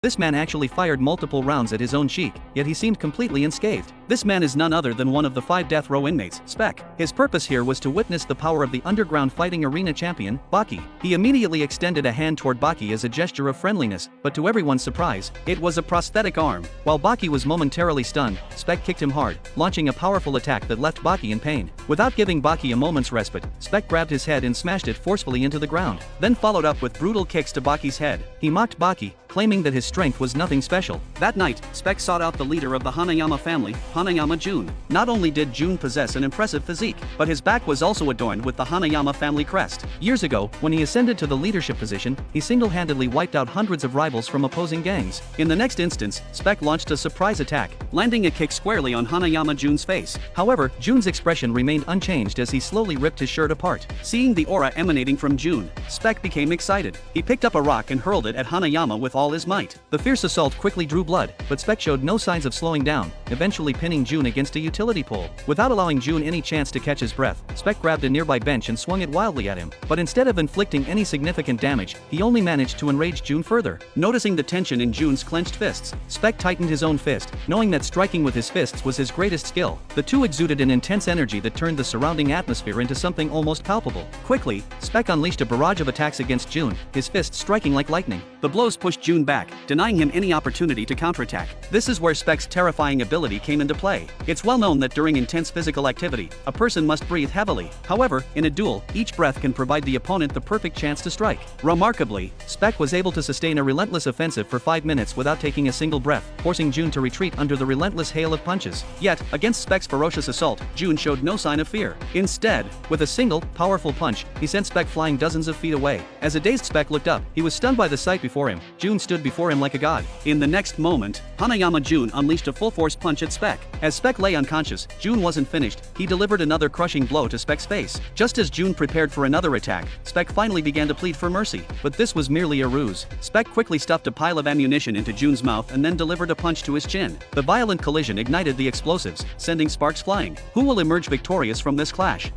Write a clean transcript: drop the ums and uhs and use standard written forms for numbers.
This man actually fired multiple rounds at his own cheek, yet he seemed completely unscathed. This man is none other than one of the 5 death row inmates, Speck. His purpose here was to witness the power of the underground fighting arena champion, Baki. He immediately extended a hand toward Baki as a gesture of friendliness, but to everyone's surprise, it was a prosthetic arm. While Baki was momentarily stunned, Speck kicked him hard, launching a powerful attack that left Baki in pain. Without giving Baki a moment's respite, Speck grabbed his head and smashed it forcefully into the ground, then followed up with brutal kicks to Baki's head. He mocked Baki, claiming that his strength was nothing special. That night, Speck sought out the leader of the Hanayama family, Hanayama Jun. Not only did Jun possess an impressive physique, but his back was also adorned with the Hanayama family crest. Years ago, when he ascended to the leadership position, he single-handedly wiped out hundreds of rivals from opposing gangs. In the next instance, Speck launched a surprise attack, landing a kick squarely on Hanayama Jun's face. However, Jun's expression remained unchanged as he slowly ripped his shirt apart. Seeing the aura emanating from Jun, Speck became excited. He picked up a rock and hurled it at Hanayama with all his might. The fierce assault quickly drew blood, but Speck showed no signs of slowing down, eventually pinning Jun against a utility pole. Without allowing Jun any chance to catch his breath, Speck grabbed a nearby bench and swung it wildly at him. But instead of inflicting any significant damage, he only managed to enrage Jun further. Noticing the tension in Jun's clenched fists, Speck tightened his own fist, knowing that striking with his fists was his greatest skill. The two exuded an intense energy that turned the surrounding atmosphere into something almost palpable. Quickly, Speck unleashed a barrage of attacks against Jun, his fists striking like lightning. The blows pushed Jun back, denying him any opportunity to counterattack. This is where Speck's terrifying ability came into play. It's well known that during intense physical activity, a person must breathe heavily. However, in a duel, each breath can provide the opponent the perfect chance to strike. Remarkably, Speck was able to sustain a relentless offensive for 5 minutes without taking a single breath, forcing Jun to retreat under the relentless hail of punches. Yet, against Speck's ferocious assault, Jun showed no sign of fear. Instead, with a single, powerful punch, he sent Speck flying dozens of feet away. As a dazed Speck looked up, he was stunned by the sight before him. Jun stood before him like a god. In the next moment, Hanayama Jun unleashed a full-force punch at Speck. As Speck lay unconscious, Jun wasn't finished. He delivered another crushing blow to Speck's face. Just as Jun prepared for another attack, Speck finally began to plead for mercy. But this was merely a ruse. Speck quickly stuffed a pile of ammunition into Jun's mouth and then delivered a punch to his chin. The violent collision ignited the explosives, sending sparks flying. Who will emerge victorious from this clash?